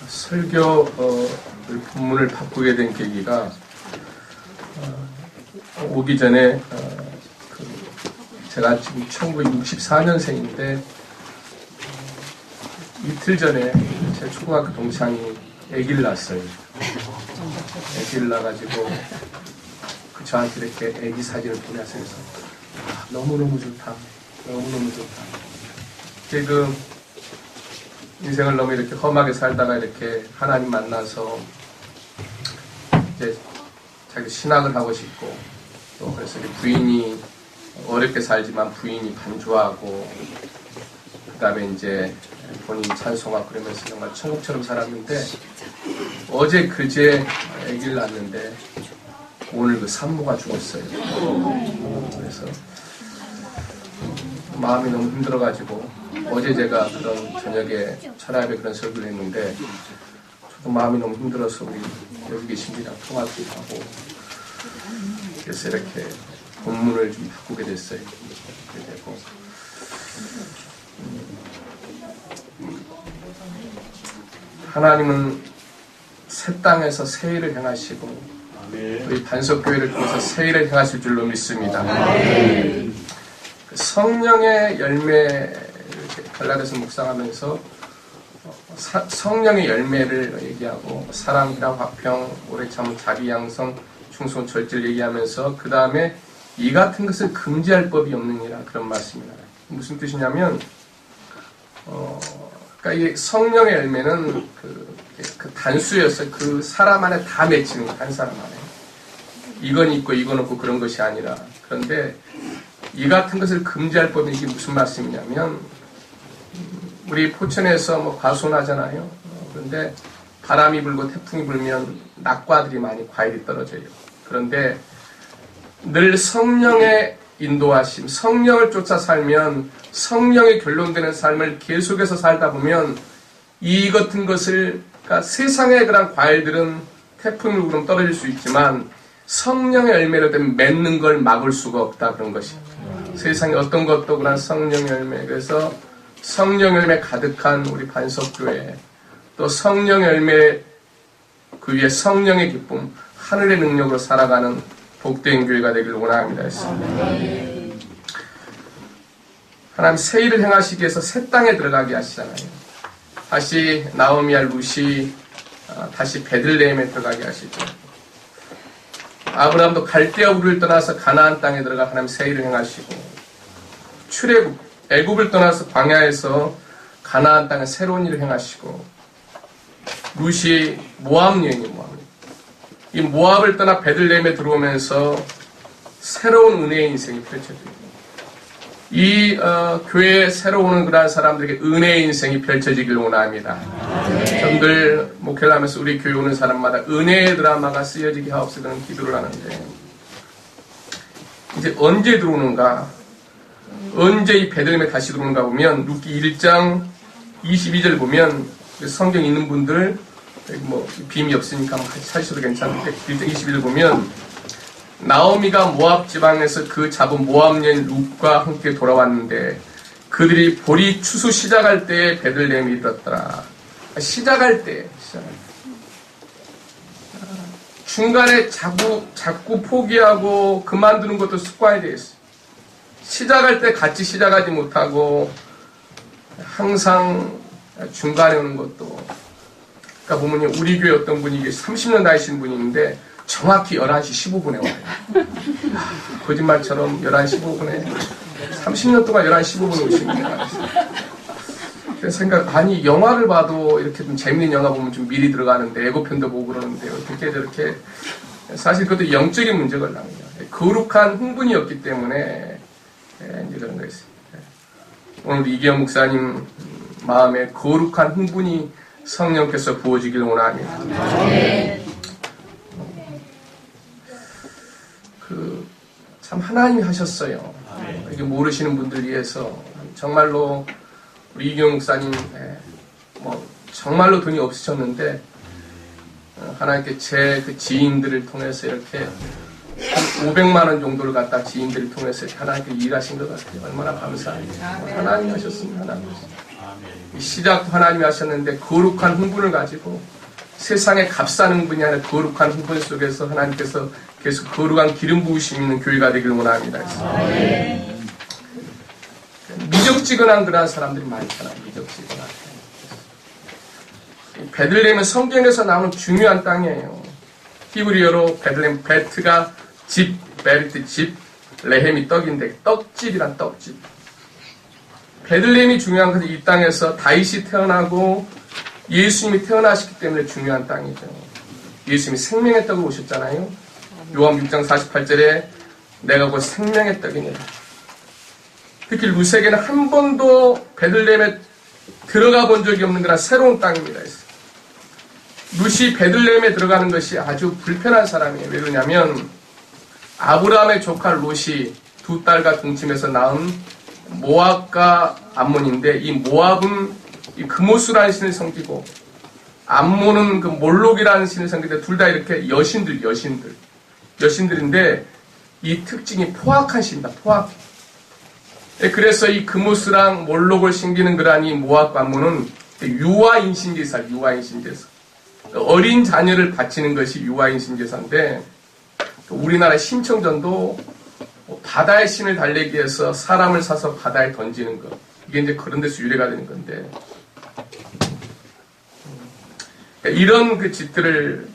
설교 본문을 바꾸게 된 계기가 오기 전에 제가 지금 1964년생인데 이틀 전에 제 초등학교 동창이 아기를 낳았어요. 아기를 낳아가지고 저한테 이렇게 아기 사진을 보내서 너무너무 좋다. 너무너무 좋다. 지금 인생을 너무 이렇게 험하게 살다가 이렇게 하나님 만나서 이제 자기 신학을 하고 싶고 또 그래서 부인이 어렵게 살지만 부인이 반주하고 그 다음에 이제 본인이 찬송하고 그러면서 정말 천국처럼 살았는데 어제 그제 아기를 낳았는데 오늘 그 산모가 죽었어요. 그래서 마음이 너무 힘들어가지고 어제 제가 그런 저녁에 천하에 그런 설교를 했는데 저도 마음이 너무 힘들어서 우리 여기 계신 분이랑 통화도 하고 그래서 이렇게 본문을 좀 바꾸게 됐어요. 그렇게 되고 하나님은 새 땅에서 새 일을 행하시고 우리 반석교회를 통해서 새 일을 행하실 줄로 믿습니다. 성령의 열매 갈라디아서 묵상하면서 성령의 열매를 얘기하고 사랑이랑 화평, 오래 참음, 자비 양성, 충성, 절제를 얘기하면서 그 다음에 이 같은 것을 금지할 법이 없느니라 그런 말씀이다. 무슨 뜻이냐면 그러니까 이 성령의 열매는 그 단수였어요. 그 사람 안에 다 맺히는 거예요. 한 사람 안에. 이건 있고 이건 없고 그런 것이 아니라 그런데 이 같은 것을 금지할 법이 이게 무슨 말씀이냐면 우리 포천에서 뭐 과수원하잖아요. 그런데 바람이 불고 태풍이 불면 낙과들이 많이 과일이 떨어져요. 그런데 늘 성령의 인도하심, 성령을 쫓아 살면 성령의 결론되는 삶을 계속해서 살다 보면 이 같은 것을 그러니까 세상의 그런 과일들은 태풍이 불면 떨어질 수 있지만 성령의 열매로 되면 맺는 걸 막을 수가 없다 그런 것이. 세상에 어떤 것도 그런 성령의 열매. 그래서 성령의 열매 가득한 우리 반석교회 또 성령의 열매 그 위에 성령의 기쁨 하늘의 능력으로 살아가는 복된 교회가 되기를 원합니다. 하나님 새 일을 행하시기 위해서 새 땅에 들어가게 하시잖아요. 다시 나오미와 루시 다시 베들레헴에 들어가게 하시죠. 아브라함도 갈대아 우르를 떠나서 가나안 땅에 들어가 하나님 새 일을 행하시고 출애굽 애굽을 떠나서 광야에서 가나안 땅에 새로운 일을 행하시고 루시 모압 여인이 이 모압을 떠나 베들레헴에 들어오면서 새로운 은혜의 인생이 펼쳐집니다. 이 교회에 새로 오는 그러한 사람들에게 은혜의 인생이 펼쳐지기를 원합니다. 저들 목회를 하면서 우리 교회 오는 사람마다 은혜의 드라마가 쓰여지게 하옵소서 그런 기도를 하는데 이제 언제 들어오는가? 언제 이 베들레헴에 다시 들어오는가 보면 룻기 1장 22절 보면 성경 있는 분들 뭐 빔이 없으니까 같이 찾으셔도 괜찮은데 1장 22절 보면 나오미가 모압 지방에서 그 잡은 모압 여인 룻과 함께 돌아왔는데 그들이 보리 추수 시작할 때에 베들레헴에 이르렀더라. 시작할 때 중간에 자꾸 포기하고 그만두는 것도 습관이 되어 있어요. 시작할 때 같이 시작하지 못하고 항상 중간에 오는 것도 그러니까 보면 우리 교회 어떤 분이 30년 다니신 분이 있는데 정확히 11시 15분에 와요. 거짓말처럼 11시 15분에 30년 동안 11시 15분에 오십니다. 그래서 아니 영화를 봐도 이렇게 좀 재밌는 영화 보면 좀 미리 들어가는데 예고편도 보고 그러는데 어떻게 저렇게 사실 그것도 영적인 문제가 나와요. 거룩한 흥분이었기 때문에 이제 그런 거였어요. 오늘 이기영 목사님 마음에 거룩한 흥분이 성령께서 부어지기를 원합니다. 참 하나님이 하셨어요. 이게 모르시는 분들 위해서 정말로 우리 이기영 목사님 뭐 정말로 돈이 없으셨는데 하나님께 제 그 지인들을 통해서 이렇게 500만 원 정도를 갖다 지인들을 통해서 하나님께 일하신 것 같아요. 얼마나 감사해요. 하나님 하셨습니다. 하나님 하셨습니다. 시작도 하나님이 하셨는데 거룩한 흥분을 가지고 세상에 값싸는 분이 아니라 거룩한 흥분 속에서 하나님께서 계속 거룩한 기름 부으심 있는 교회가 되기를 원합니다. 미적지근한 그러한 사람들이 많잖아요. 미적지근한. 베들레헴은 성경에서 나오는 중요한 땅이에요. 히브리어로 베들레헴, 베트가 집, 베리트 집, 레헴이 떡인데 떡집이란 떡집. 베들레헴이 중요한 것은 이 땅에서 다윗이 태어나고 예수님이 태어나셨기 때문에 중요한 땅이죠. 예수님이 생명의 떡을 오셨잖아요. 요한 6장 48절에 내가 곧 생명의 떡이니라. 특히 루세게는 한 번도 베들레헴에 들어가 본 적이 없는 그런 새로운 땅입니다. 룻이 베들레헴에 들어가는 것이 아주 불편한 사람이에요. 왜 그러냐면 아브라함의 조카 롯이 두 딸과 동침해서 낳은 모압과 암몬인데 이 모압은 이 그모스라는 신을 섬기고 암몬은 그 몰록이라는 신을 섬기는데 둘 다 이렇게 여신들인데 이 특징이 포악한 신이다. 포악. 그래서 이 그모스랑 몰록을 섬기는 그러한 이 모압과 암몬은 유아인신제사. 어린 자녀를 바치는 것이 유아인신제사인데 우리나라 심청전도 바다의 신을 달래기 위해서 사람을 사서 바다에 던지는 것. 이게 이제 그런 데서 유래가 되는 건데 이런 그 짓들을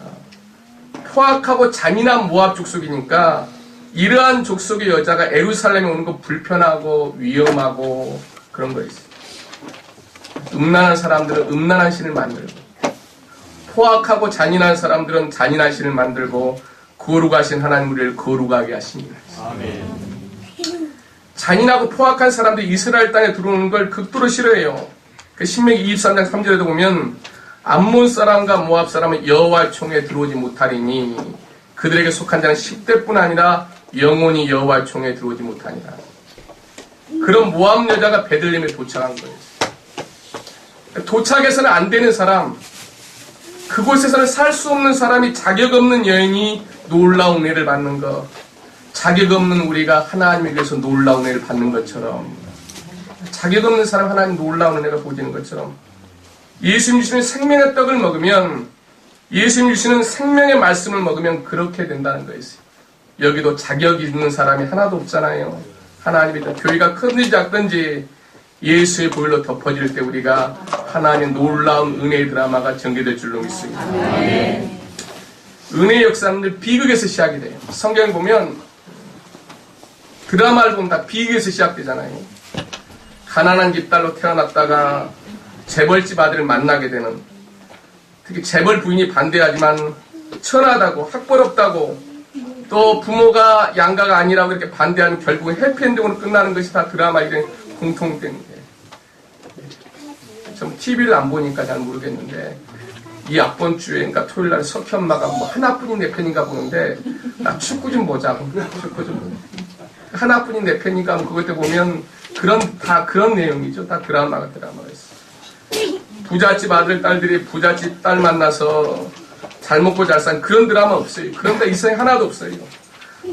포악하고 잔인한 모압 족속이니까 이러한 족속의 여자가 예루살렘에 오는 거 불편하고 위험하고 그런 거 있어요. 음란한 사람들은 음란한 신을 만들고 포악하고 잔인한 사람들은 잔인한 신을 만들고 거룩하신 하나님 우리를 거룩하게 하십니다. 아멘. 잔인하고 포악한 사람들이 이스라엘 땅에 들어오는 걸 극도로 싫어해요. 그 신명기 23장 3절에도 보면 암몬 사람과 모압 사람은 여호와의 총에 들어오지 못하리니 그들에게 속한 자는 10대뿐 아니라 영원히 여호와의 총에 들어오지 못하니라. 그런 모압 여자가 베들레헴에 도착한 거예요. 도착해서는 안 되는 사람, 그곳에서는 살 수 없는 사람이 자격 없는 여인이 놀라운 은혜를 받는 것, 자격 없는 우리가 하나님에게서 놀라운 은혜를 받는 것처럼, 자격 없는 사람 하나님 놀라운 은혜가 보이는 것처럼, 예수님 주시는 생명의 떡을 먹으면, 예수님 주시는 생명의 말씀을 먹으면 그렇게 된다는 거였어요. 여기도 자격 있는 사람이 하나도 없잖아요. 하나님이 교회가 크든지 작든지 예수의 보혈로 덮어질 때 우리가 하나님의 놀라운 은혜의 드라마가 전개될 줄로 믿습니다. 은혜의 역사는 비극에서 시작이 돼요. 성경에 보면 드라마를 보면 다 비극에서 시작되잖아요. 가난한 집 딸로 태어났다가 재벌집 아들을 만나게 되는, 특히 재벌 부인이 반대하지만 천하다고 학벌없다고 또 부모가 양가가 아니라고 이렇게 반대하면 결국은 해피엔딩으로 끝나는 것이 다 드라마의 공통점이에요. 좀 TV를 안 보니까 잘 모르겠는데 이 앞번 주에인가 토요일 날 석희 엄마가 뭐 하나뿐인 내 편인가 보는데 나 축구 좀 보자고. 축구 좀 보자. 하나뿐인 내 편인가 하면 그것 때 보면 다 그런 내용이죠. 다 드라마가 있어. 부잣집 아들 딸들이 부잣집 딸 만나서 잘 먹고 잘 산 그런 드라마 없어요. 그런 데 이상이 하나도 없어요.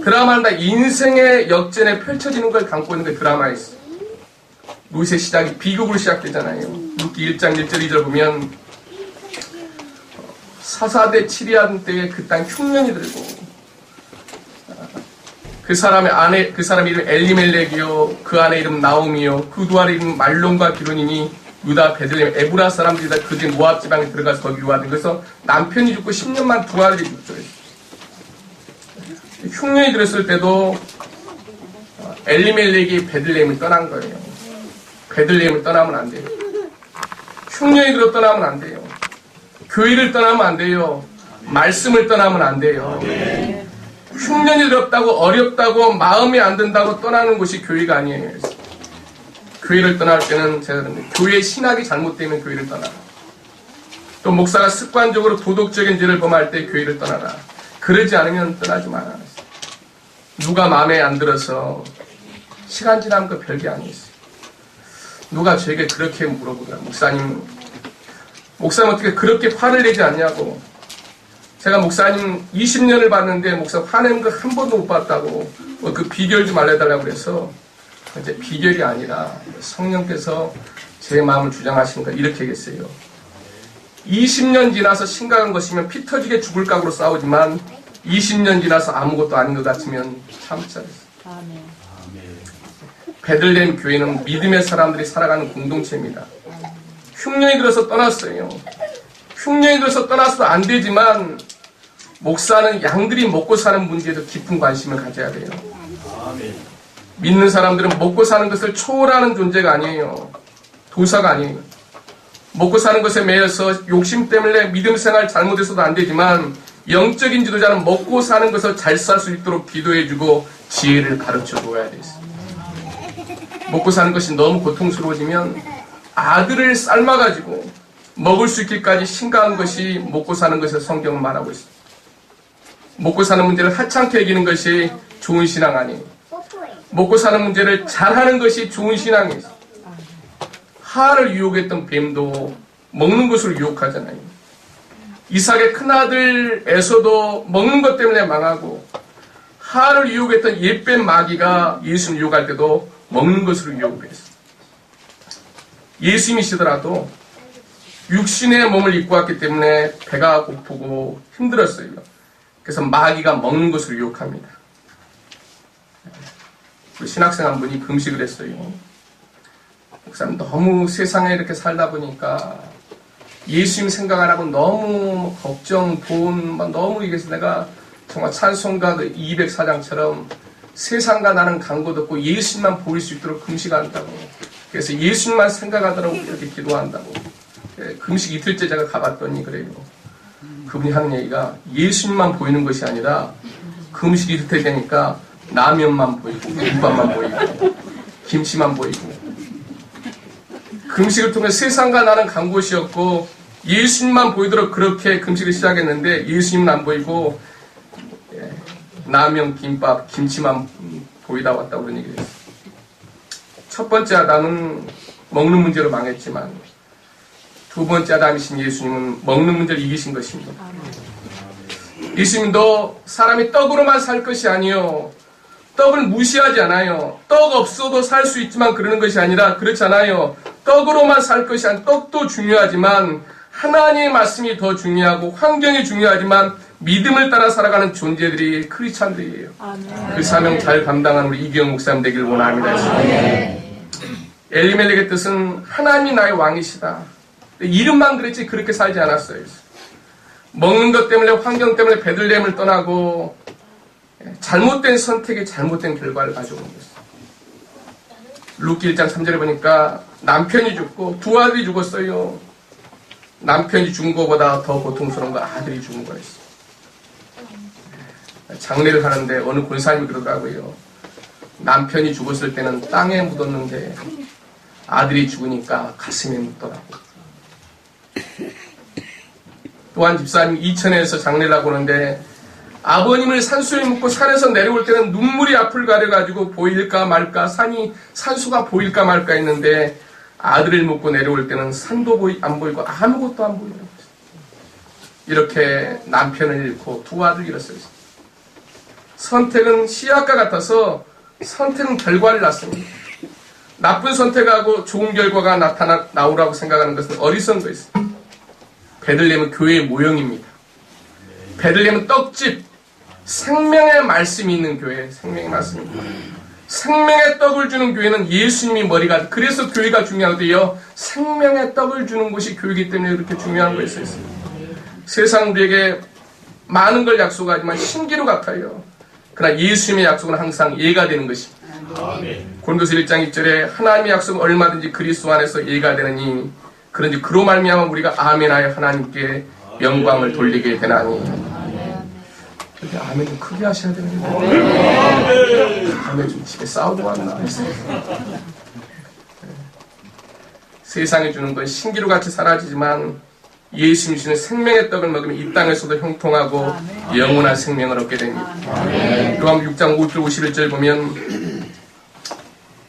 드라마는 다 인생의 역전에 펼쳐지는 걸 담고 있는 게 드라마에 있어요. 룻의 시작이 비극으로 시작되잖아요. 룻기 1장 1절 2절 보면 사사대 7년 때에 그 땅 흉년이 들고 그 사람의 이름 엘리멜렉이요 그 아내 이름 나옴이요 그 두 아내 이름 말론과 기론이니 유다 베들레헴 에브라 사람들이 다 그들 모압 지방에 들어가서 거기 유하된. 그래서 남편이 죽고 10년만 두 아들이 죽죠. 흉년이 들었을 때도 엘리멜렉이 베들레헴을 떠난 거예요. 베들레헴을 떠나면 안 돼요. 흉년이 들어 떠나면 안 돼요. 교회를 떠나면 안 돼요. 말씀을 떠나면 안 돼요. 흉년이 들었다고 어렵다고 마음이 안 든다고 떠나는 곳이 교회가 아니에요. 교회를 떠날 때는 제가 그러는데 교회 신학이 잘못되면 교회를 떠나라. 또 목사가 습관적으로 도덕적인 죄를 범할 때 교회를 떠나라. 그러지 않으면 떠나지 마라. 누가 마음에 안 들어서 시간 지나면 그 별게 아니었어요. 누가 저에게 그렇게 물어보더라. 목사님 어떻게 그렇게 화를 내지 않냐고. 제가 목사님 20년을 봤는데 목사 화내는 거 한 번도 못 봤다고 그 비결 좀 알려달라고 그래서 이제 비결이 아니라 성령께서 제 마음을 주장하시는 거 이렇게 하겠어요. 20년 지나서 심각한 것이면 피 터지게 죽을 각오로 싸우지만 20년 지나서 아무것도 아닌 것 같으면 참자. 베들레헴 교회는 믿음의 사람들이 살아가는 공동체입니다. 흉년이 들어서 떠났어요. 흉년이 들어서 떠나서도 안 되지만 목사는 양들이 먹고 사는 문제에도 깊은 관심을 가져야 돼요. 믿는 사람들은 먹고 사는 것을 초월하는 존재가 아니에요. 도사가 아니에요. 먹고 사는 것에 매여서 욕심 때문에 믿음 생활 잘못해서도 안 되지만 영적인 지도자는 먹고 사는 것을 잘 살 수 있도록 기도해주고 지혜를 가르쳐 줘야 돼요. 먹고 사는 것이 너무 고통스러워지면 아들을 삶아가지고 먹을 수 있기까지 심각한 것이 먹고 사는 것을 성경은 말하고 있습니다. 먹고 사는 문제를 하찮게 여기는 것이 좋은 신앙 아니에요. 먹고 사는 문제를 잘하는 것이 좋은 신앙이에요. 하를 유혹했던 뱀도 먹는 것으로 유혹하잖아요. 이삭의 큰아들 에서도 먹는 것 때문에 망하고 하를 유혹했던 옛뱀 마귀가 예수를 유혹할 때도 먹는 것으로 유혹을 했어요. 예수님이시더라도 육신의 몸을 입고 왔기 때문에 배가 고프고 힘들었어요. 그래서 마귀가 먹는 것으로 유혹합니다. 우리 신학생 한 분이 금식을 했어요. 목사님 너무 세상에 이렇게 살다 보니까 예수님 생각 안 하고 너무 걱정, 돈, 너무 이게 내가 정말 찬송가 204장처럼 세상과 나는 광고 듣고 예수님만 보일 수 있도록 금식한다고. 그래서 예수님만 생각하더라고 이렇게 기도한다고. 금식 이틀째 제가 가봤더니 그래요. 그분이 하는 얘기가 예수님만 보이는 것이 아니라 금식 이틀째 되니까 라면만 보이고 김밥만 보이고 김치만 보이고 금식을 통해 세상과 나는 간 곳이었고 예수님만 보이도록 그렇게 금식을 시작했는데 예수님은 안 보이고 라면, 김밥, 김치만 보이다 왔다고 그런 얘기를 했어요. 첫 번째 아담은 먹는 문제로 망했지만 두 번째 아담이신 예수님은 먹는 문제를 이기신 것입니다. 예수님도 사람이 떡으로만 살 것이 아니요 떡을 무시하지 않아요. 떡 없어도 살 수 있지만 그러는 것이 아니라 그렇지 않아요. 떡으로만 살 것이 아니라 떡도 중요하지만 하나님의 말씀이 더 중요하고 환경이 중요하지만 믿음을 따라 살아가는 존재들이 크리스찬들이에요. 그 사명 잘 감당한 우리 이기영 목사님 되길 원합니다. 엘리멜렉의 뜻은 하나님이 나의 왕이시다. 이름만 그랬지 그렇게 살지 않았어요. 먹는 것 때문에 환경 때문에 베들레헴을 떠나고 잘못된 선택에 잘못된 결과를 가져오는 것이죠. 루키 1장 3절에 보니까 남편이 죽고 두 아들이 죽었어요. 남편이 죽은 것보다 더 고통스러운 건 아들이 죽은 거였어요. 장례를 하는데 어느 권사님이 그러더라고요. 남편이 죽었을 때는 땅에 묻었는데 아들이 죽으니까 가슴에 묻더라고요. 또한 집사님이 이천에서 장례를 하고 오는데 아버님을 산수에 묻고 산에서 내려올 때는 눈물이 앞을 가려가지고 보일까 말까 산수가 보일까 말까 했는데 아들을 묻고 내려올 때는 산도 안 보이고 아무것도 안 보이더라고요. 이렇게 남편을 잃고 두 아들을 잃었어요. 선택은 씨앗과 같아서 선택은 결과를 낳습니다. 나쁜 선택하고 좋은 결과가 나오라고 생각하는 것은 어리석은 것입니다. 베들레헴은 교회의 모형입니다. 베들레헴은 떡집, 생명의 말씀이 있는 교회, 생명의 말씀입니다. 생명의 떡을 주는 교회는 예수님이 머리가, 그래서 교회가 중요하대요. 생명의 떡을 주는 곳이 교회이기 때문에 그렇게 중요한 것이 있습니다. 세상 우리에게 많은 걸 약속하지만 신기루 같아요. 그러나 예수님의 약속은 항상 예가 되는 것입니다. 고린도서 1장 2절에 하나님의 약속은 얼마든지 그리스도 안에서 예가 되느니 그런지 그로 말미암아 우리가 아멘하여 하나님께 영광을 돌리게 되나니. 근데 아멘 좀 크게 하셔야 되는데 아멘 좀 집에 싸우고 왔나. 세상에 주는 건 신기루같이 사라지지만 예수님 주시는 생명의 떡을 먹으면 이 땅에서도 형통하고 영원한 생명을 얻게 됩니다. 요한복음 6장 5절 51절 보면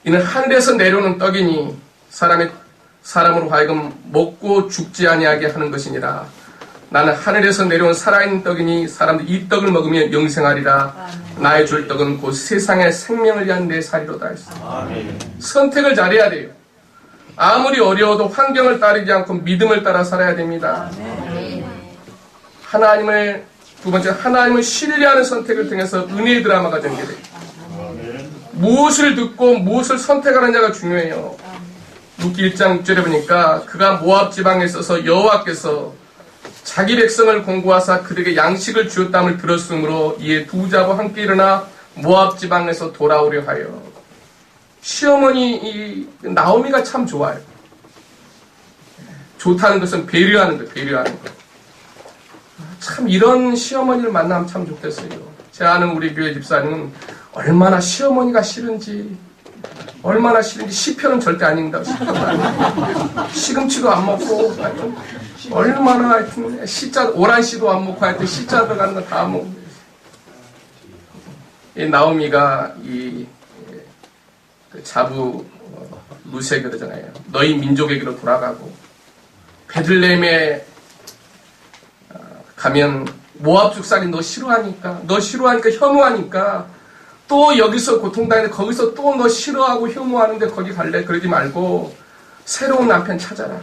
이는 하늘에서 내려오는 떡이니 사람으로 하여금 먹고 죽지 아니하게 하는 것이니라. 나는 하늘에서 내려온 살아있는 떡이니 사람들이 이 떡을 먹으면 영생하리라. 나의 줄 떡은 곧 세상의 생명을 위한 내 살이로다 했어. 선택을 잘해야 돼요. 아무리 어려워도 환경을 따르지 않고 믿음을 따라 살아야 됩니다. 두 번째, 하나님을 신뢰하는 선택을 통해서 은혜의 드라마가 전개됩니다. 무엇을 듣고 무엇을 선택하느냐가 중요해요. 룻기 1장 6절에 보니까 그가 모압 지방에 있어서 여호와께서 자기 백성을 공고하사 그들에게 양식을 주었다함을 들었으므로 이에 두 자와 함께 일어나 모압 지방에서 돌아오려 하여. 시어머니 이 나오미가 참 좋아요. 좋다는 것은 배려하는 거, 배려하는 거. 참 이런 시어머니를 만나면 참 좋겠어요. 제 아는 우리 교회 집사님은 얼마나 시어머니가 싫은지 시편은 절대 안 읽는다고 시금치도 안 먹고 하여튼 얼마나 하여튼 오란씨도 안 먹고 하여튼 시자 들어가는 거 다 먹고. 이 나오미가 그 자부 루세 그러잖아요. 너희 민족에게로 돌아가고 베들레헴에 가면 모압 죽살이 너 싫어하니까 혐오하니까 또 여기서 고통당하는데 거기서 또 너 싫어하고 혐오하는데 거기 갈래? 그러지 말고 새로운 남편 찾아라.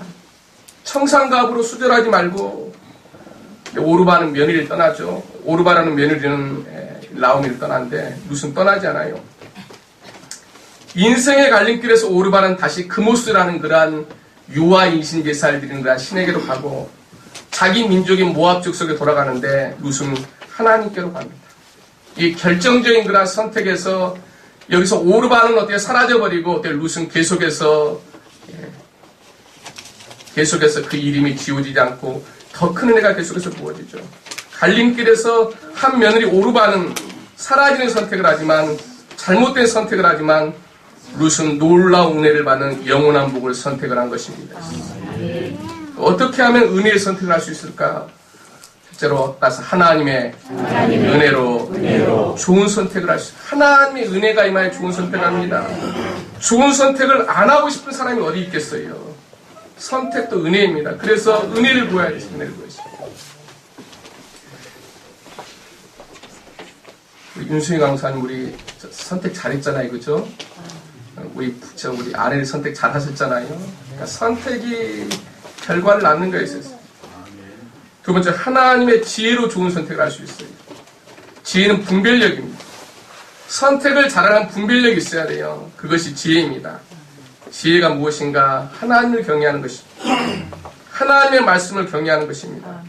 청산갑으로 수절하지 말고. 오르바는 며느리를 떠나죠. 오르바라는 며느리는 나오미를 떠났는데 룻은 떠나지 않아요. 인생의 갈림길에서 오르바는 다시 그모스라는 그러한 유아 인신 제사를 드리는 그러한 신에게로 가고 자기 민족인 모압 족속에 돌아가는데 룻은 하나님께로 갑니다. 이 결정적인 그러한 선택에서 여기서 오르바는 어떻게 사라져버리고 룻은 계속해서 그 이름이 지워지지 않고 더 큰 은혜가 계속해서 부어지죠. 갈림길에서 한 며느리 오르바는 사라지는 선택을 하지만 잘못된 선택을 하지만 룻은 놀라운 은혜를 받는 영원한 복을 선택을 한 것입니다. 어떻게 하면 은혜의 선택을 할 수 있을까? 실제로 따라서 하나님의 은혜로 좋은 선택을 할 수 있어요. 하나님의 은혜가 임하여 좋은 선택을 합니다. 좋은 선택을 안 하고 싶은 사람이 어디 있겠어요? 선택도 은혜입니다. 그래서 은혜를 구해야 돼요. 은혜를 구해야죠. 윤수희 강사님 우리 선택 잘했잖아요. 그죠? 우리 아내를 선택 잘 하셨잖아요. 그러니까 선택이 결과를 낳는 거에 있어요. 두 번째, 하나님의 지혜로 좋은 선택을 할 수 있어요. 지혜는 분별력입니다. 선택을 잘하는 분별력이 있어야 돼요. 그것이 지혜입니다. 지혜가 무엇인가? 하나님을 경외하는 것입니다. 하나님의 말씀을 경외하는 것입니다.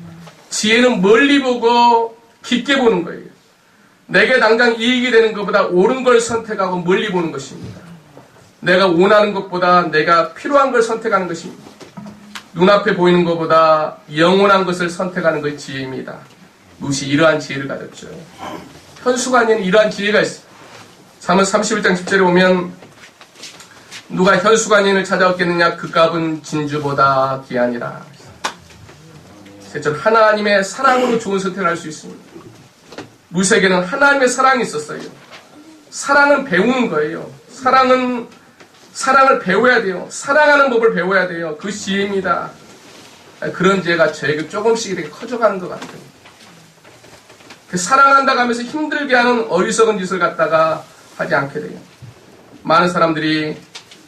지혜는 멀리 보고 깊게 보는 거예요. 내게 당장 이익이 되는 것보다 옳은 걸 선택하고 멀리 보는 것입니다. 내가 원하는 것보다 내가 필요한 걸 선택하는 것입니다. 눈앞에 보이는 것보다 영원한 것을 선택하는 것이 지혜입니다. 룻이 이러한 지혜를 가졌죠. 현수관에는 이러한 지혜가 있어요. 사무엘 31장 10절에 보면 누가 현수관인을 찾아왔겠느냐? 그 값은 진주보다 귀하니라. 셋째로 하나님의 사랑으로 좋은 선택을 할 수 있습니다. 룻에게는 하나님의 사랑이 있었어요. 사랑은 배우는 거예요. 사랑을 배워야 돼요. 사랑하는 법을 배워야 돼요. 그 지혜입니다. 그런 지혜가 저에게 조금씩 이렇게 커져가는 것 같아요. 사랑한다고 하면서 힘들게 하는 어리석은 짓을 갖다가 하지 않게 돼요. 많은 사람들이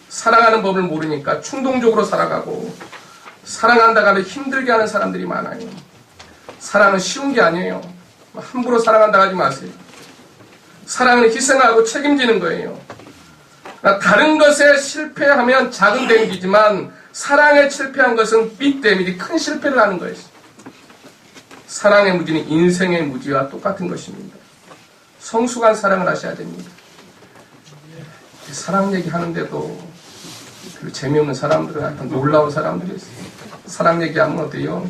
사랑하는 법을 모르니까 충동적으로 살아가고 사랑한다고 하면 힘들게 하는 사람들이 많아요. 사랑은 쉬운 게 아니에요. 함부로 사랑한다고 하지 마세요. 사랑은 희생하고 책임지는 거예요. 다른 것에 실패하면 작은 데미지지만 사랑에 실패한 것은 빅 데미지, 큰 실패를 하는 거예요. 사랑의 무지는 인생의 무지와 똑같은 것입니다. 성숙한 사랑을 하셔야 됩니다. 사랑 얘기하는데도 재미없는 사람들은 약간 놀라운 사람들이 있어요. 사랑 얘기하면 어때요?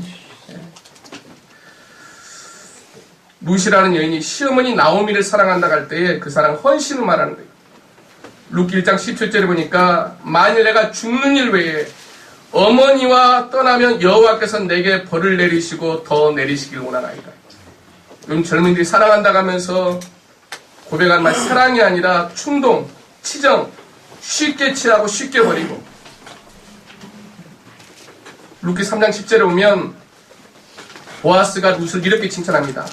룻이라는 여인이 시어머니 나오미를 사랑한다고 할 때에 그 사랑 헌신을 말하는 거예요. 룻기 1장 17절에 보니까 만일 내가 죽는 일 외에 어머니와 떠나면 여호와께서 내게 벌을 내리시고 더 내리시길 원하나이다. 요즘 젊은이들이 사랑한다고 하면서 고백하는 말 사랑이 아니라 충동, 치정, 쉽게 취하고 쉽게 버리고. 룻기 3장 10절에 보면 보아스가 룻을 이렇게 칭찬합니다.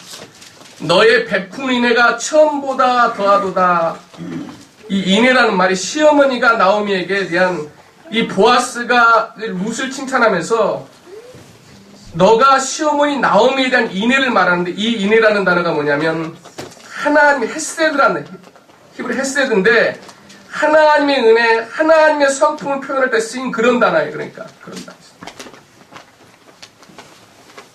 너의 베푼 인애가 처음보다 더하도다. 이 인애라는 말이 시어머니가 나오미에게 대한 이 보아스가 룻을 칭찬하면서 너가 시어머니 나오미에 대한 인애를 말하는데, 이 인애라는 단어가 뭐냐면 하나님의 헤세드라는, 히브리 헤세드인데 하나님의 은혜, 하나님의 성품을 표현할 때 쓰인 그런 단어예요. 그러니까 그런 단어.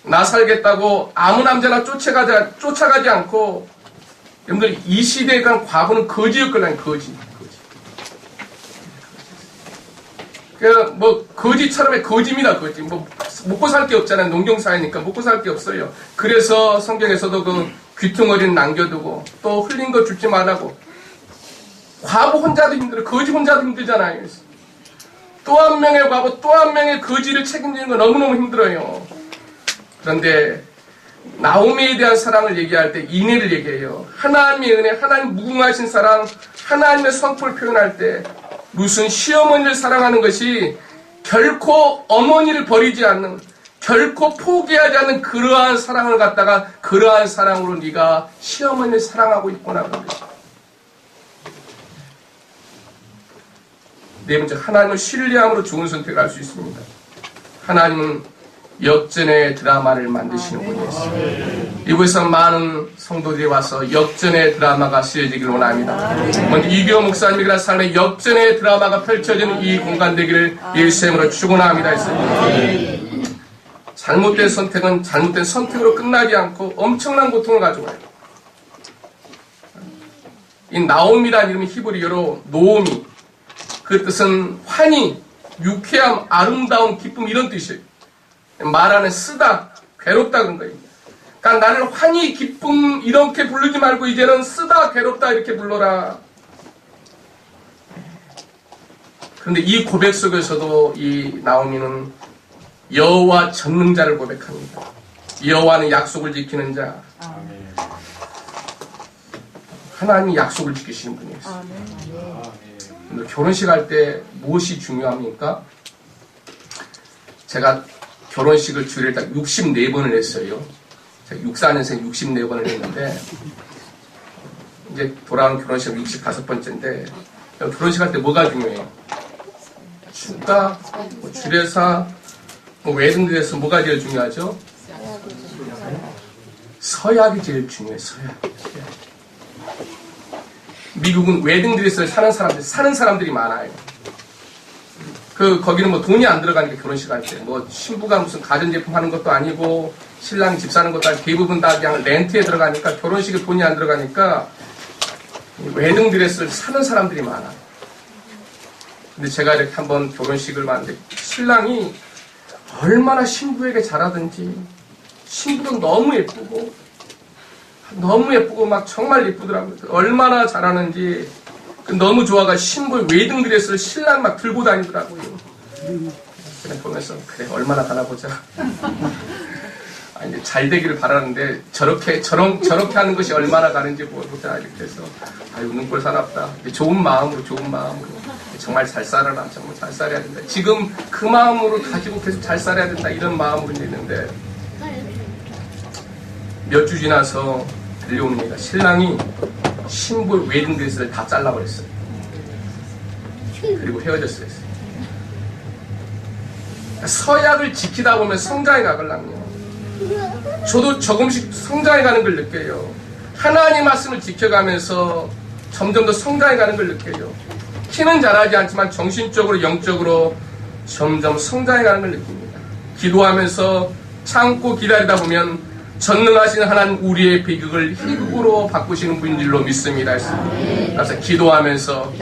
나 살겠다고 아무 남자나 쫓아가지 않고, 여러분들 이 시대에 간 과거는 거지였거든요. 거지. 뭐 거지처럼의 거지입니다. 거지. 뭐 먹고 살 게 없잖아요. 농경사회니까 먹고 살 게 없어요. 그래서 성경에서도 그 귀퉁어리는 남겨두고 또 흘린 거 줍지 말라고. 과부 혼자도 힘들어. 거지 혼자도 힘들잖아요. 또 한 명의 과부, 또 한 명의 거지를 책임지는 거 너무너무 힘들어요. 그런데 나오미에 대한 사랑을 얘기할 때 인애를 얘기해요. 하나님의 은혜, 하나님 무궁하신 사랑, 하나님의 성품을 표현할 때 무슨 시어머니를 사랑하는 것이 결코 어머니를 버리지 않는, 결코 포기하지 않는 그러한 사랑을 갖다가 그러한 사랑으로 네가 시어머니를 사랑하고 있구나. 네 번째, 하나님을 신뢰함으로 좋은 선택을 할 수 있습니다. 하나님은 역전의 드라마를 만드시는 분이었습니다. 이곳에서 많은 성도들이 와서 역전의 드라마가 쓰여지길 원합니다. 먼저 이규호 목사님이 그런 삶의 역전의 드라마가 펼쳐지는 이 공간 되기를 예수님으로 축원합니다. 잘못된 선택은 잘못된 선택으로 끝나지 않고 엄청난 고통을 가져와요. 이 나옴이라는 이름이 히브리어로 노오미, 그 뜻은 환희, 유쾌함, 아름다움, 기쁨 이런 뜻이에요. 말하는 쓰다, 괴롭다 그런 거예요. 그러니까 나를 환희, 기쁨 이렇게 부르지 말고 이제는 쓰다, 괴롭다 이렇게 불러라. 그런데 이 고백 속에서도 이 나오미는 여호와 전능자를 고백합니다. 여호와는 약속을 지키는 자. 하나님이 약속을 지키시는 분이었어요. 결혼식 할 때 무엇이 중요합니까? 제가 결혼식을 주례를 딱 64번을 했어요. 제가 64년생 64번을 했는데, 이제 돌아오는 결혼식 65번째인데, 결혼식 할 때 뭐가 중요해요? 축가, 뭐 주례사, 뭐 웨딩드레스 뭐가 제일 중요하죠? 서약이 제일 중요해요. 서약. 미국은 웨딩드레스를 사는 사람들이 많아요. 거기는 뭐 돈이 안 들어가니까 결혼식 할 때. 뭐 신부가 무슨 가전제품 하는 것도 아니고, 신랑이 집 사는 것도 아니고, 대부분 다 그냥 렌트에 들어가니까, 결혼식에 돈이 안 들어가니까, 웨딩드레스를 사는 사람들이 많아요. 근데 제가 이렇게 한번 결혼식을 봤는데, 신랑이 얼마나 신부에게 잘하든지, 신부도 너무 예쁘고 막 정말 예쁘더라고요. 얼마나 잘하는지 너무 좋아가 신부의 웨딩드레스를 신랑 막 들고 다니더라고요. 그냥 보면서 그래 얼마나 가나 보자. 아니 잘 되기를 바라는데 저렇게 하는 것이 얼마나 가는지 보자 이렇게 해서 아유 눈꼴 사납다. 좋은 마음으로 정말 잘 살아라. 정말 잘 살아야 된다. 지금 그 마음으로 가지고 계속 잘 살아야 된다. 이런 마음으로 있는데 몇 주 지나서 들려오는 얘기가 신랑이 신부의 웨딩드레스를 다 잘라버렸어요. 그리고 헤어졌어요. 서약을 지키다 보면 성장해 가거든요. 저도 조금씩 성장해 가는 걸 느껴요. 하나님 말씀을 지켜가면서 점점 더 성장해 가는 걸 느껴요. 키는 자라지 않지만 정신적으로 영적으로 점점 성장해 가는 걸 느낍니다. 기도하면서 참고 기다리다 보면 전능하신 하나님 우리의 비극을 희극으로 바꾸시는 분인 줄로 믿습니다. 그래서 기도하면서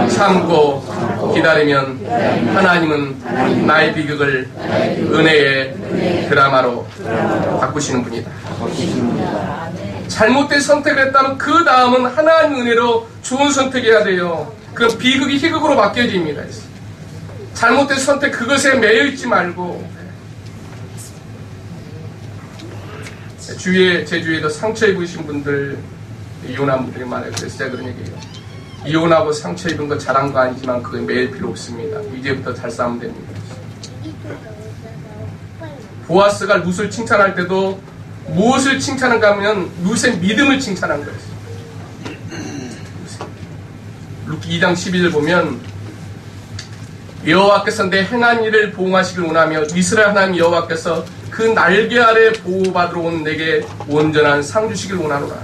참고 기다리면 하나님은 나의 비극을 은혜의 드라마로 바꾸시는 분이다. 잘못된 선택을 했다면 그 다음은 하나님 은혜로 좋은 선택해야 돼요. 그럼 비극이 희극으로 바뀌어집니다. 잘못된 선택 그것에 매여있지 말고 제 주위에도 상처 입으신 분들, 이혼한 분들이 많아요. 그래서 제가 그런 얘기해요. 이혼하고 상처 입은 거 잘한 거 아니지만 그게 매일 필요 없습니다. 이제부터 잘 싸우면 됩니다. 보아스가 룻을 칭찬할 때도 무엇을 칭찬한가 하면 룻의 믿음을 칭찬한 거예요. 룻기 2장 12절 보면 여호와께서 내 행한 일을 보응하시길 원하며 이스라엘 하나님 여호와께서 그 날개 아래 보호받으러 온 내게 온전한 상 주시길 원하노라.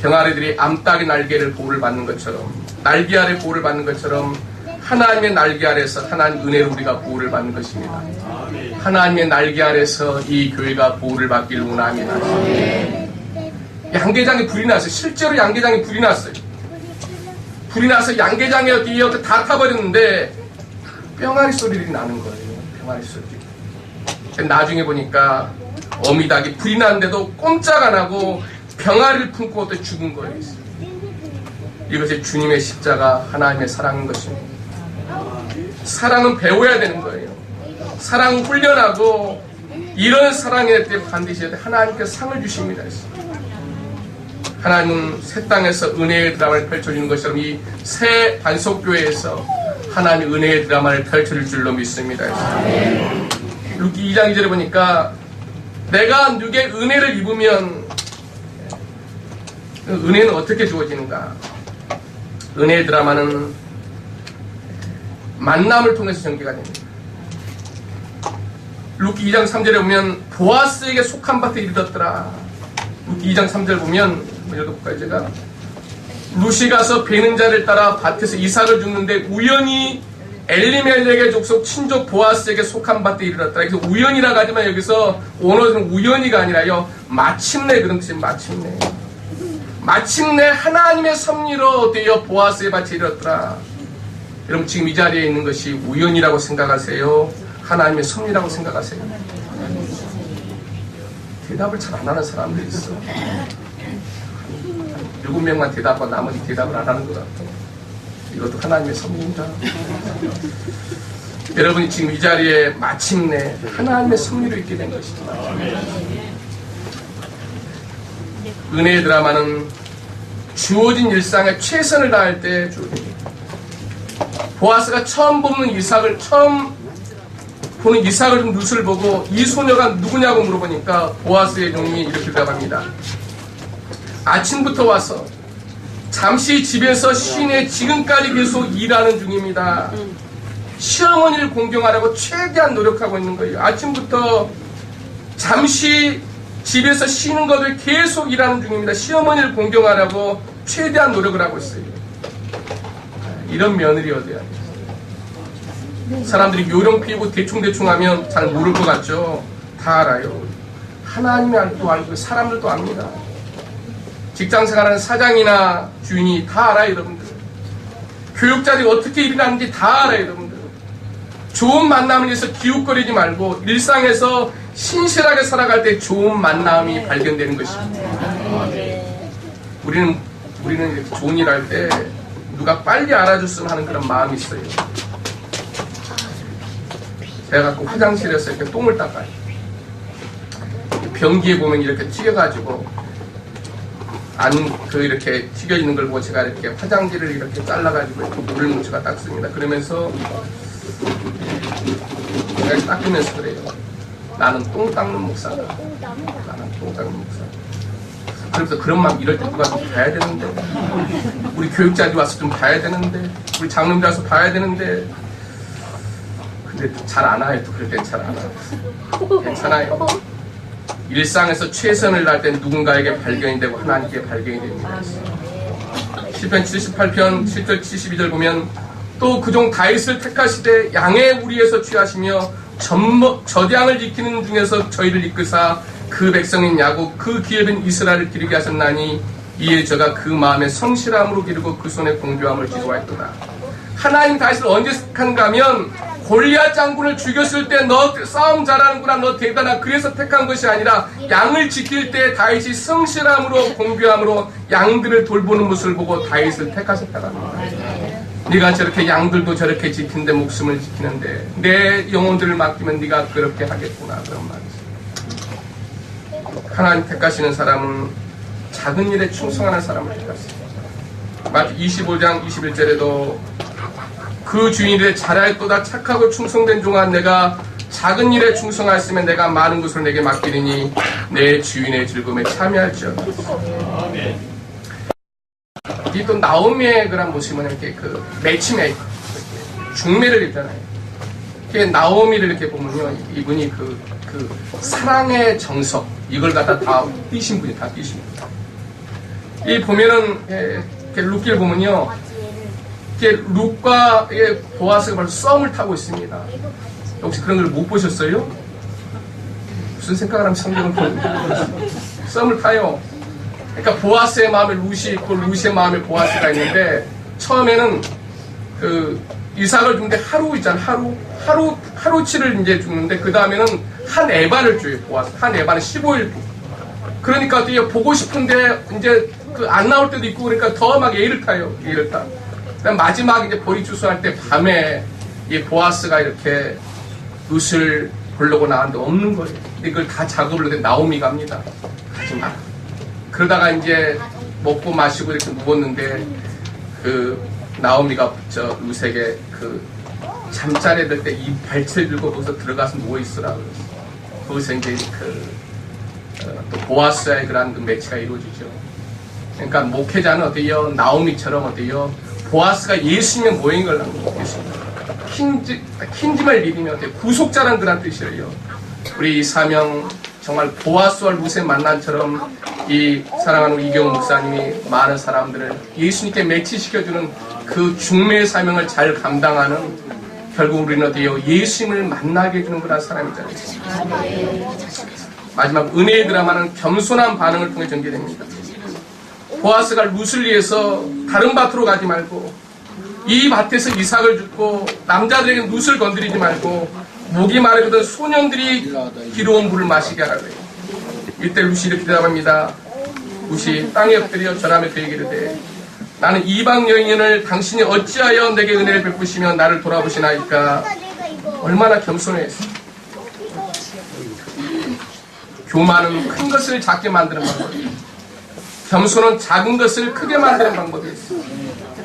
병아리들이 암탉의 날개를 보호를 받는 것처럼, 날개 아래 보호를 받는 것처럼 하나님의 날개 아래서 하나님 은혜로 우리가 보호를 받는 것입니다. 하나님의 날개 아래서 이 교회가 보호를 받기를 원합니다. 양계장에 불이 났어요. 실제로 양계장에 불이 났어요. 불이 나서 양계장에 어디 다 타버렸는데 병아리 소리들이 나는 거예요. 병아리 소리. 나중에 보니까 어미닭이 불이 났는데도 꼼짝 안 하고 병아리를 품고 또 죽은 거예요. 이것이 주님의 십자가, 하나님의 사랑인 것입니다. 사랑은 배워야 되는 거예요. 사랑은 훈련하고 이런 사랑일 때 반드시 하나님께서 상을 주십니다. 하나님은 새 땅에서 은혜의 드라마를 펼쳐주는 것처럼 이 새 반석교회에서 하나님의 은혜의 드라마를 펼쳐줄 줄로 믿습니다. 루키 2장 2절에 보니까 내가 누구의 은혜를 입으면 은혜는 어떻게 주어지는가? 은혜의 드라마는 만남을 통해서 전개가 됩니다. 루키 2장 3절에 보면 보아스에게 속한 밭에 이르렀더라. 루키 2장 3절 보면 읽어볼까요? 제가 루시 가서 베는 자를 따라 밭에서 이삭을 줍는데 우연히 엘리멜렉의 족속 친족 보아스에게 속한 밭에 이르렀더라. 그래서 우연이라고 하지만 여기서 원어는 우연히가 아니라요, 마침내 그런 뜻입니다. 마침내 하나님의 섭리로 되어 보아스의 밭에 이르렀더라. 여러분 지금 이 자리에 있는 것이 우연이라고 생각하세요? 하나님의 섭리라고 생각하세요? 대답을 잘 안 하는 사람들이 있어. 7명만 대답하고 나머지 대답을 안 하는 것 같아. 이것도 하나님의 섭리입니다. 여러분이 지금 이 자리에 마침내 하나님의 섭리로 있게 된 것입니다. 은혜의 드라마는 주어진 일상에 최선을 다할 때 주어집니다. 보아스가 처음 보는 이삭을 룻을 보고 이 소녀가 누구냐고 물어보니까 보아스의 종이 이렇게 대답합니다. 아침부터 와서 잠시 집에서 쉰에 지금까지 계속 일하는 중입니다. 시어머니를 공경하려고 최대한 노력하고 있는 거예요. 아침부터 잠시 집에서 쉬는 것을 계속 일하는 중입니다. 시어머니를 공경하려고 최대한 노력을 하고 있어요. 이런 며느리 어디야? 사람들이 요령 피우고 대충대충 하면 잘 모를 것 같죠? 다 알아요. 하나님이 알고 사람들도 압니다. 직장생활하는 사장이나 주인이 다 알아요, 여러분들. 교육자들이 어떻게 일하는지 다 알아요, 여러분들. 좋은 만남을 위해서 기웃거리지 말고 일상에서 신실하게 살아갈 때 좋은 만남이 발견되는 것입니다. 우리는 이렇게 좋은 일 할 때 누가 빨리 알아줬으면 하는 그런 마음이 있어요. 제가 가끔 화장실에서 이렇게 똥을 닦아요. 변기에 보면 이렇게 튀겨가지고 이렇게 튀겨 있는 걸 보고 제가 이렇게 화장지를 이렇게 잘라가지고 이렇게 물을 묻혀가 닦습니다. 그러면서 제가 닦으면서 그래요. 나는 똥 닦는 목사다. 나는 똥 닦는 목사. 그래서 그런 마음 이럴 때 누가 좀 봐야 되는데, 우리 교육자들이 와서 좀 봐야 되는데, 우리 장로님들 와서 봐야 되는데, 근데 잘 안 와요. 또 그럴 땐 잘 안 와요. 괜찮아요. 일상에서 최선을 다할 땐 누군가에게 발견이 되고 하나님께 발견이 됩니다. 시편 78편 7절 72절 보면 또 그종 다윗을 택하시되 양의 우리에서 취하시며 젖양을 지키는 중에서 저희를 이끄사 그 백성인 야곱 그 기업인 이스라엘을 기르게 하셨나니 이에 저가 그 마음에 성실함으로 기르고 그 손에 공교함을 지도하였도다. 하나님 다윗을 언제 택한가 하면 골리앗 장군을 죽였을 때 너 싸움 잘하는구나, 너 대단하, 그래서 택한 것이 아니라 양을 지킬 때 다윗이 성실함으로 공교함으로 양들을 돌보는 모습을 보고 다윗을 택하셨다고 합니다. 네가 저렇게 양들도 저렇게 지키는데 목숨을 지키는데 내 영혼들을 맡기면 네가 그렇게 하겠구나, 그런 말이죠. 하나님 택하시는 사람은 작은 일에 충성하는 사람을 택하십니다. 마태 25장 21절에도 그 주인을 잘하였도다 착하고 충성된 종아 내가 작은 일에 충성하였으면 내가 많은 것을 내게 맡기리니 내 주인의 즐거움에 참여할지어다. 이 또 나오미의 그런 모습은 이렇게 그 매치메이커, 중매를 했잖아요. 나오미를 이렇게 보면요, 이분이 그 사랑의 정석, 이걸 갖다 다 띄신 분이, 다 띄신 분. 이 보면은, 이렇게 룻기를 보면요, 이렇게 룻과 보아스가 벌써 썸을 타고 있습니다. 혹시 그런 걸 못 보셨어요? 무슨 생각을 하면 성경을 보는 썸을 타요. 그러니까 보아스의 마음에 룻이 있고 룻의 마음에 보아스가 있는데, 처음에는 이삭을 주는데 하루 있잖아. 하루치를 이제 주는데, 그 다음에는 한 에바를 줘요, 보아스. 한 에바는 15일. 그러니까 어때요? 보고 싶은데, 이제 안 나올 때도 있고, 그러니까 더 막 예를 타요. 예를 타. 그다음 마지막 이제 보리 추수할 때 밤에 이 보아스가 이렇게 룻을 보려고 나왔는데 없는 거예요. 근데 그걸 다 작업을 하는데 나오미가 합니다. 하지 마. 그러다가 이제 먹고 마시고 이렇게 누웠는데, 나오미가 룻에게 잠자리에 들 때 이 발치를 들고 거기서 들어가서 누워있으라 그랬어. 거기서 이제 또 보아스와의 그런 매치가 이루어지죠. 그러니까 목회자는 어때요? 나오미처럼 어때요? 보아스가 예수님의 모형인 걸 알고 킨짐을 믿으면 어때요? 구속자란 그런 뜻이에요. 우리 이 사명 정말 보아스와 룻의 만남처럼 이 사랑하는 우리 이경훈 목사님이 많은 사람들을 예수님께 매치시켜주는 그 중매의 사명을 잘 감당하는, 결국 우리는 어때요? 예수님을 만나게 해주는 그런 사람이잖아요. 마지막 은혜의 드라마는 겸손한 반응을 통해 전개됩니다. 보아스가 룻을 위해서 다른 밭으로 가지 말고, 이 밭에서 이삭을 줍고, 남자들에게 룻을 건드리지 말고, 목이 마르거든 소년들이 기로운 물을 마시게 하라 그래요. 이때 룻이 이렇게 대답합니다. 룻이 땅에 엎드려 전하며 그에게 이르되, 나는 이방 여인을 당신이 어찌하여 내게 은혜를 베푸시며 나를 돌아보시나이까. 얼마나 겸손했어. 교만은 큰 것을 작게 만드는 방법이에요. 겸손은 작은 것을 크게 만드는 방법이에요.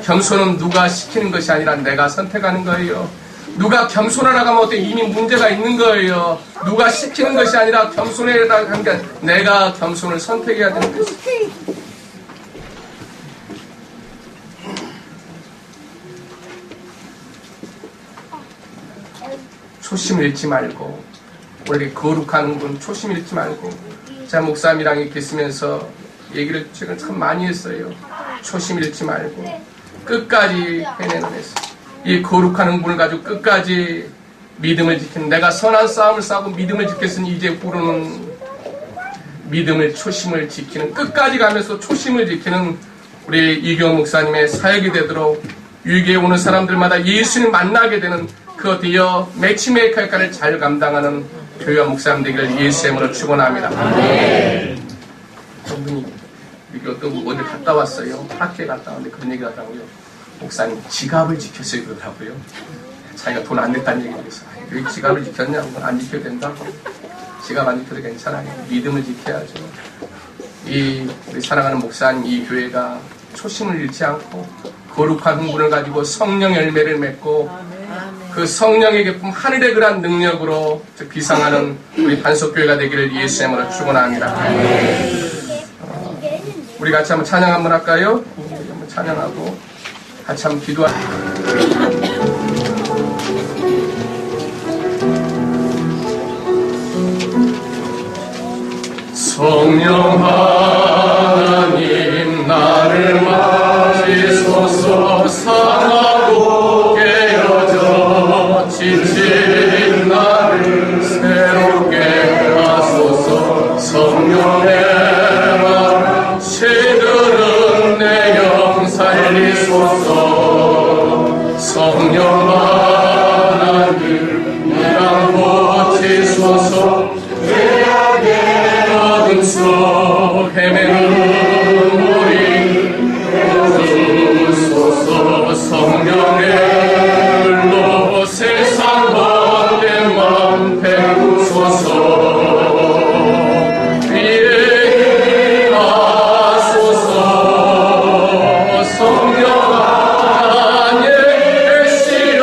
겸손은 누가 시키는 것이 아니라 내가 선택하는 거예요. 누가 겸손하라고 하면 어때? 이미 문제가 있는 거예요. 누가 시키는 것이 아니라 겸손해라고 하는 게 내가 겸손을 선택해야 되는 것이에요. 초심 잃지 말고, 원래 거룩한 분 초심 잃지 말고. 제가 목사님이랑 이렇게 있으면서 얘기를 최근 참 많이 했어요. 초심 잃지 말고 끝까지 해내는 데서 이 거룩한 분을 가지고 끝까지 믿음을 지키는, 내가 선한 싸움을 싸고 믿음을 지켰으니 이제 후로는 믿음을, 초심을 지키는, 끝까지 가면서 초심을 지키는 우리 이경훈 목사님의 사역이 되도록, 유익에 오는 사람들마다 예수님 만나게 되는 그 어디여 매치메이커 역할을 잘 감당하는 교회와 목사님 되기를 예수의 이름으로 축원합니다. 분이 이렇게 어떤 분 어디 갔다 왔어요. 학교에 갔다 왔는데 그런 얘기 하더라고요. 목사님 지갑을 지켰어요 그러더라고요. 자기가 돈 안 냈다는 얘기를 했어요. 왜 지갑을 지켰냐고. 안 지켜도 된다고. 지갑 안 지켜도 괜찮아요. 믿음을 지켜야죠. 우리 사랑하는 목사님, 이 교회가 초심을 잃지 않고 거룩한 흥분을 가지고 성령 열매를 맺고 그 성령의 기쁨, 하늘의 그러한 능력으로 비상하는 우리 반석교회가 되기를 예수의 이름으로 축원합니다. 우리 같이 한번 찬양 한번 할까요? 한번 찬양하고 같이 한번 기도할까요? 성령 하나님 나를 맞이소서. 상하고 깨어져 지친 나를 새롭게 하소서. 성령의 말 새들은 내 영 살리소서. 성령 하나님 내가 고치소서. 속 헤매는 우리 주소서. 성령의 불로 세상 번된 맘 배우소서. 위에 하소서. 성령 안에 계시어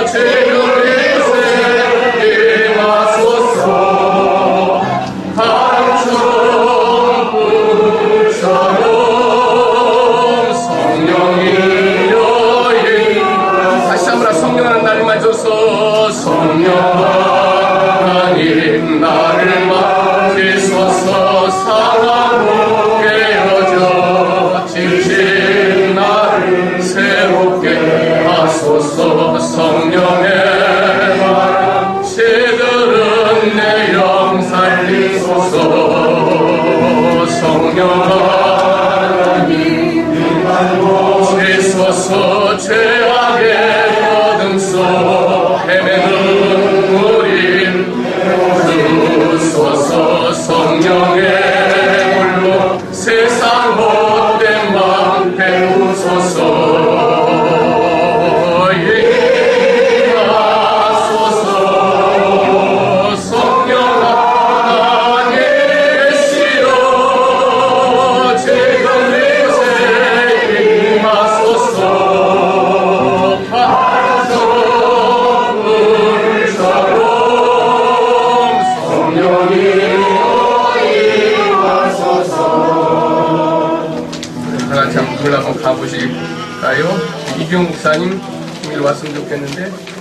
죄를 세게 하소서. 죄소서 죄악의 어둠 속 헤매는 우린 주소서 성령의 물로 세상 못된 맘 배우소서. 한번 가보실까요? 이경 목사님 일로 왔으면 좋겠는데.